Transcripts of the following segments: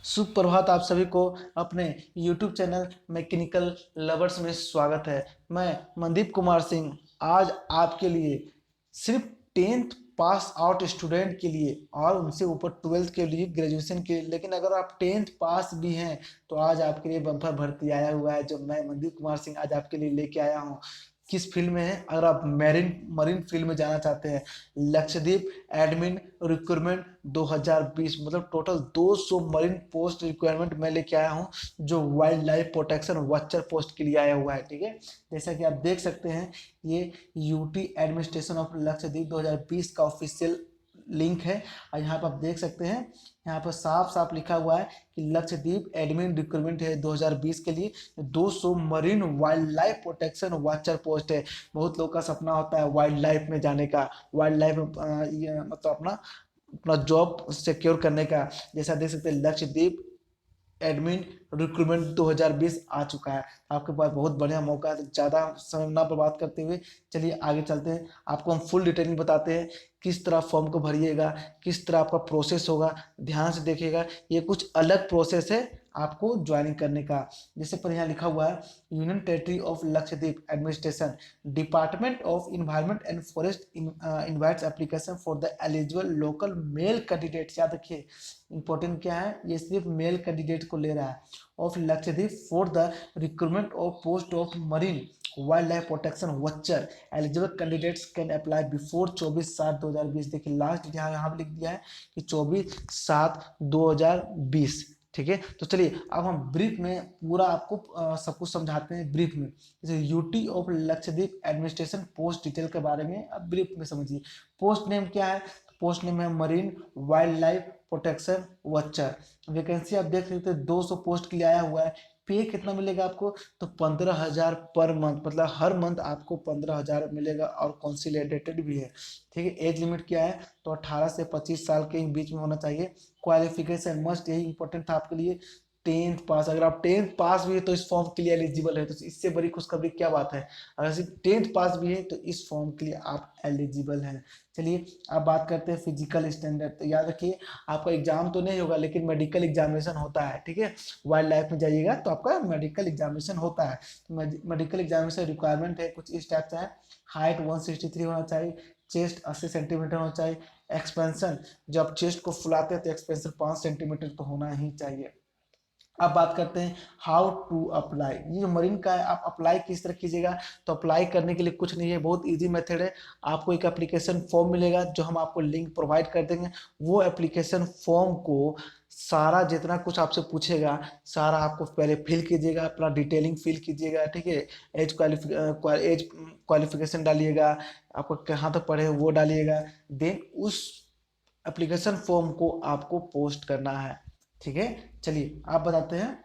सुप्रभात आप सभी को अपने YouTube चैनल मैकेनिकल लवर्स में स्वागत है। मैं मनदीप कुमार सिंह आज आपके लिए सिर्फ 10th पास आउट स्टूडेंट के लिए और उनसे ऊपर 12th के लिए, ग्रेजुएशन के लिए, लेकिन अगर आप 10th पास भी हैं तो आज आपके लिए बम्पर भर्ती आया हुआ है जो मैं मनदीप कुमार सिंह आज आपके लिए लेके आया हूँ। किस फील्ड में है? अगर आप मैरिन मरीन फील्ड में जाना चाहते हैं, लक्षद्वीप एडमिन रिक्रूटमेंट 2020 मतलब टोटल 200 मरीन पोस्ट रिक्वायरमेंट मैं लेके आया हूँ जो wild life protection watcher post के लिए आया हुआ है। ठीक है, जैसा कि आप देख सकते हैं ये यूटी एडमिनिस्ट्रेशन ऑफ लक्षद्वीप 2020 का ऑफिशियल लिंक है। और यहाँ पर आप देख सकते हैं, यहाँ पर साफ साफ लिखा हुआ है कि लक्षद्वीप एडमिन रिक्रूटमेंट है 2020 के लिए। 200 marine wild life protection watcher post है। बहुत लोगों का सपना होता है वाइल्ड लाइफ में जाने का, वाइल्ड लाइफ मतलब अपना अपना जॉब सिक्योर करने का। जैसा देख सकते हैं लक्षद्वीप एडमिन रिक्रूटमेंट 2020 आ चुका है। आपके पास बहुत बढ़िया मौका है, तो ज़्यादा समय ना बर्बाद करते हुए चलिए आगे चलते हैं। आपको हम फुल डिटेलिंग बताते हैं किस तरह फॉर्म को भरिएगा, किस तरह आपका प्रोसेस होगा। ध्यान से देखिएगा, ये कुछ अलग प्रोसेस है आपको ज्वाइनिंग करने का। जैसे पर यहाँ लिखा हुआ है union territory of Lakshadweep administration department of environment and forest invites application for the eligible local male candidates. याद रखिए इंपॉर्टेंट क्या है, ये सिर्फ मेल कैंडिडेट को ले रहा है। Of Lakshadweep for the recruitment of post of marine wild life protection watcher eligible candidates can apply before 24/7/2020। देखिए लास्ट डेट यहाँ पे लिख दिया है कि 24/7/2020। ठीक है, तो चलिए अब हम ब्रीफ में पूरा आपको सब कुछ समझाते हैं ब्रीफ में। जैसे UT of Lakshadweep administration post detail के बारे में अब ब्रीफ में समझिए। पोस्ट नेम क्या है? पोस्ट नेम है marine wild life protection watcher. Vacancy आप देख सकते हैं 200 पोस्ट के लिए आया हुआ है। पे कितना मिलेगा आपको? तो 15,000 पर मंथ, मतलब हर मंथ आपको 15,000 मिलेगा और कंसिलिडेटेड भी है। ठीक है, एज लिमिट क्या है? तो 18 से 25 साल के बीच में होना चाहिए। क्वालिफिकेशन मस्ट, यही इंपॉर्टेंट था आपके लिए, 10th पास। अगर आप 10th पास भी है तो इस फॉर्म के लिए एलिजिबल है, तो इससे बड़ी खुशखबरी क्या बात है। अगर सिर्फ 10th पास भी है तो इस फॉर्म के लिए आप एलिजिबल हैं। चलिए अब बात करते हैं फिजिकल स्टैंडर्ड। तो याद रखिए आपका एग्जाम तो नहीं होगा लेकिन मेडिकल एग्जामिनेशन होता है। ठीक है, वाइल्ड लाइफ में जाइएगा तो आपका मेडिकल एग्जामिनेशन होता है। तो मेडिकल एग्जामिनेशन रिक्वायरमेंट है कुछ इस टाइप से है। हाइट 163 होना चाहिए, चेस्ट 80 सेंटीमीटर होना चाहिए। एक्सपेंशन, जब चेस्ट को फुलाते हैं तो एक्सपेंशन 5 सेंटीमीटर तो होना ही चाहिए। अब बात करते हैं हाउ टू अप्लाई। ये जो मरीन का है, आप अप्लाई किस तरह कीजिएगा? तो अप्लाई करने के लिए कुछ नहीं है, बहुत इजी मेथड है। आपको एक एप्लीकेशन फॉर्म मिलेगा जो हम आपको लिंक प्रोवाइड कर देंगे। वो एप्लीकेशन फॉर्म को सारा जितना कुछ आपसे पूछेगा सारा आपको पहले फिल कीजिएगा, अपना डिटेलिंग फिल कीजिएगा। ठीक है, एज क्वालिफिकेशन डालिएगा, आपको कहाँ तक पढ़े वो डालिएगा। देन उस एप्लीकेशन फॉर्म को आपको पोस्ट करना है। ठीक है, चलिए आप बताते हैं।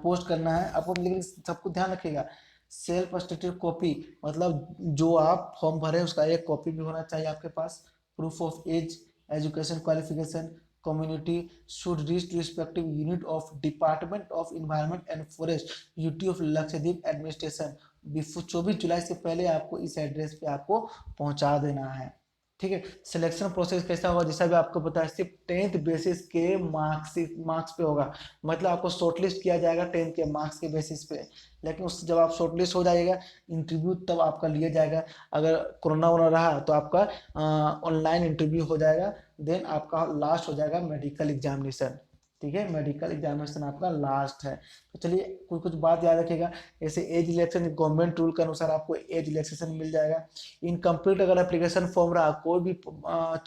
पोस्ट करना है आपको, लेकिन सबको ध्यान रखिएगा सेल्फ अटेस्टेड कॉपी, मतलब जो आप फॉर्म भरे उसका एक कॉपी भी होना चाहिए आपके पास। Proof of age, education qualification, community should reach to respective unit of department of environment and forest UT of Lakshadweep administration before 24 जुलाई से पहले आपको इस एड्रेस पे आपको पहुंचा देना है। ठीक है, सिलेक्शन प्रोसेस कैसा होगा? जैसा भी आपको पता है सिर्फ 10th बेसिस के मार्क्स पे होगा। मतलब आपको शॉर्टलिस्ट किया जाएगा 10th के मार्क्स के बेसिस पे, लेकिन उस जब आप शॉर्टलिस्ट हो जाएगा इंटरव्यू तब आपका लिया जाएगा। अगर कोरोना वोना रहा तो आपका ऑनलाइन इंटरव्यू हो जाएगा। देन आपका लास्ट हो जाएगा मेडिकल एग्जामिनेशन। ठीक है, मेडिकल एग्जामिनेशन आपका लास्ट है। तो चलिए कुछ कुछ बात याद रखिएगा। जैसे एज इलेक्शन गवर्नमेंट रूल के अनुसार आपको एज इलेक्शन मिल जाएगा। इनकम्प्लीट अगर एप्लीकेशन फॉर्म रहा, कोई भी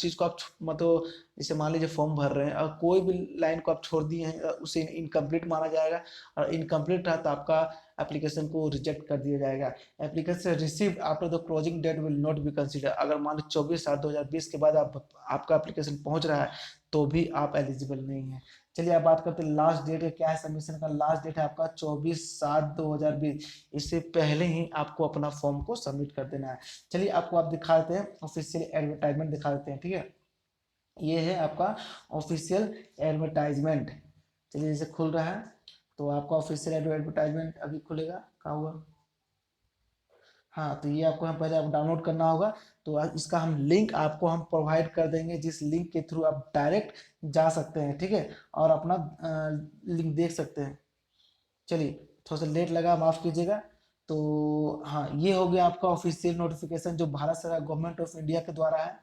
चीज़ को आप मतलब जैसे मान लीजिए फॉर्म भर रहे हैं और कोई भी लाइन को आप छोड़ दिए हैं उसे इनकम्प्लीट माना जाएगा। और इनकम्प्लीट रहा तो आपका एप्लीकेशन को रिजेक्ट कर दिया जाएगा। Application received after the closing date will not be consider. अगर मान लो 24/7/2020 के बाद आपका एप्लीकेशन पहुंच रहा है तो भी आप एलिजिबल नहीं है। चलिए अब बात करते हैं लास्ट डेट क्या है सबमिशन का। लास्ट डेट है आपका 24/7/2020। इससे पहले ही आपको अपना फॉर्म को सबमिट कर देना है। चलिए आपको आप दिखा देते हैं ऑफिशियल एडवर्टाइजमेंट दिखा देते हैं। ठीक है, ये है आपका ऑफिशियल एडवर्टाइजमेंट। चलिए जैसे खुल रहा है तो आपका ऑफिशियल एडवर्टाइजमेंट अभी खुलेगा। कहाँ हुआ? हाँ, तो ये आपको हम पहले आप डाउनलोड करना होगा। तो इसका हम लिंक आपको हम प्रोवाइड कर देंगे, जिस लिंक के थ्रू आप डायरेक्ट जा सकते हैं, ठीक है, और अपना लिंक देख सकते हैं। चलिए, थोड़ा सा लेट लगा, माफ़ कीजिएगा। तो हाँ, ये हो गया आपका ऑफिशियल नोटिफिकेशन जो भारत सरकार गवर्नमेंट ऑफ इंडिया के द्वारा है,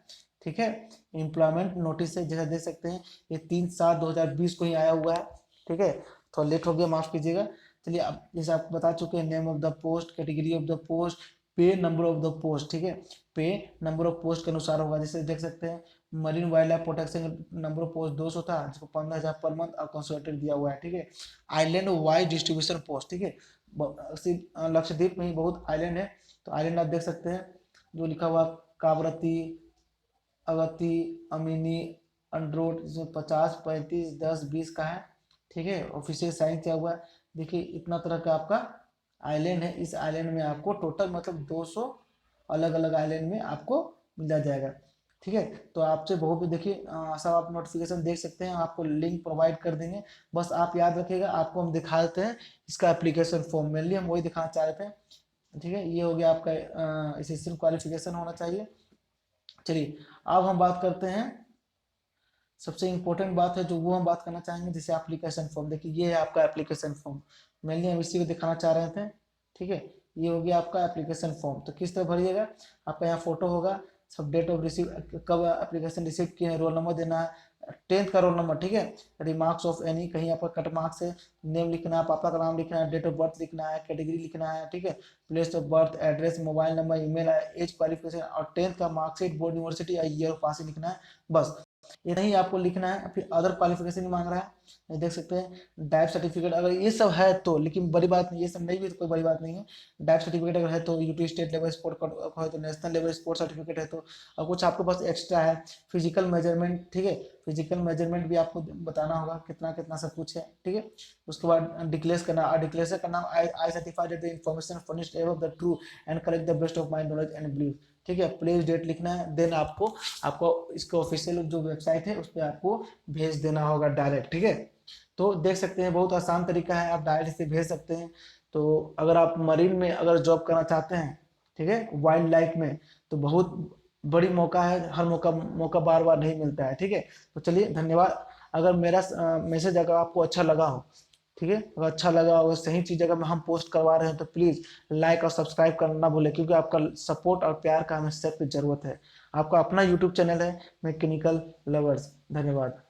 ठीक है। एम्प्लॉयमेंट नोटिस है, जैसा देख सकते हैं, ये 3/7/2020 को ही आया हुआ है, ठीक है। थोड़ा लेट हो गया, माफ़ कीजिएगा। चलिए, अब जैसे आप बता चुके हैं, name of the post, category of the post, पे नंबर ऑफ द पोस्ट, ठीक है। पे नंबर ऑफ पोस्ट के अनुसार होगा, जैसे देख सकते हैं, marine wild life protection number of post 200 था, जिसको 15,000 पर मंथ और कंसोलिडेटेड दिया हुआ है, ठीक है। आइलैंड वाइज डिस्ट्रीब्यूशन पोस्ट, ठीक है। सिर्फ लक्षद्वीप में ही बहुत आइलैंड है, तो आइलैंड आप देख सकते हैं, जो लिखा हुआ कावरती, अगत्ती, अमीनी, अंड्रोट, इसमें 50, 35, 10, 20 का है, ठीक है। ऑफिशियल साइन किया हुआ है। देखिए, इतना तरह का आपका आइलैंड है। इस आइलैंड में आपको टोटल मतलब 200 अलग अलग आइलैंड में आपको मिला जाएगा, ठीक है। तो आपसे बहुत भी देखिए, सब आप नोटिफिकेशन देख सकते हैं, आपको लिंक प्रोवाइड कर देंगे। बस आप याद रखिएगा, आपको हम दिखा देते हैं इसका एप्लीकेशन फॉर्म, मेनली हम वही दिखाना चाह रहे थे, ठीक है। ये हो गया आपका एसएससी क्वालिफिकेशन होना चाहिए। चलिए, अब हम बात करते हैं, सबसे इम्पोर्टेंट बात है जो वो हम बात करना चाहेंगे, जैसे एप्लीकेशन फॉर्म। देखिए, ये है आपका एप्लीकेशन फॉर्म, मेनली हम इसी को दिखाना चाह रहे थे, ठीक है। ये हो गया आपका एप्लीकेशन फॉर्म। तो किस तरह भरिएगा, आपका यहाँ फोटो होगा, सब डेट ऑफ रिसीव, कब एप्लीकेशन रिसीव किए हैं, रोल नंबर देना है, 10th का रोल नंबर, ठीक है। रिमार्क्स ऑफ एनी, कहीं आपका कट मार्क्स है, नेम लिखना है, पापा का नाम लिखना है, डेट ऑफ बर्थ लिखना है, कैटेगरी लिखना है, ठीक है, place of birth, address, mobile number, email, age, qualification और 10th का मार्कशीट, बोर्ड, यूनिवर्सिटी और ईयर ऑफ पासिंग लिखना है, बस ये नहीं आपको लिखना है। फिर अदर क्वालिफिकेशन मांग रहा है, ये देख सकते हैं, डाइट सर्टिफिकेट, अगर ये सब है तो, लेकिन बड़ी बात नहीं, ये सब नहीं भी तो कोई बड़ी बात नहीं है। डाइट सर्टिफिकेट अगर है तो, यूटी स्टेट लेवल स्पोर्ट है तो, नेशनल लेवल स्पोर्ट सर्टिफिकेट है तो, और कुछ आपके पास एक्स्ट्रा है, फिजिकल मेजरमेंट, ठीक है, फिजिकल मेजरमेंट भी आपको बताना होगा, कितना कितना सब कुछ है, ठीक है। उसके बाद डिक्लेयर करना, और डिक्लेयर करना, आई certified that the information furnished above the true and correct the best of my knowledge and belief, ठीक है। प्लेस डेट लिखना है, देन आपको आपको इसका ऑफिशियल जो वेबसाइट है उस पर आपको भेज देना होगा डायरेक्ट, ठीक है। तो देख सकते हैं, बहुत आसान तरीका है, आप डायरेक्ट से भेज सकते हैं। तो अगर आप मरीन में अगर जॉब करना चाहते हैं, ठीक है, वाइल्ड लाइफ में, तो बहुत बड़ी मौका है, हर मौका मौका बार बार नहीं मिलता है, ठीक है। तो चलिए, धन्यवाद। अगर मेरा मैसेज अगर आपको अच्छा लगा हो, ठीक है, अगर अच्छा लगा, अगर सही चीज़ अगर हम पोस्ट करवा रहे हैं, तो प्लीज़ लाइक और सब्सक्राइब करना ना भूलें, क्योंकि आपका सपोर्ट और प्यार का हमें सख्त ज़रूरत है। आपका अपना यूट्यूब चैनल है, मैकेनिकल लवर्स। धन्यवाद।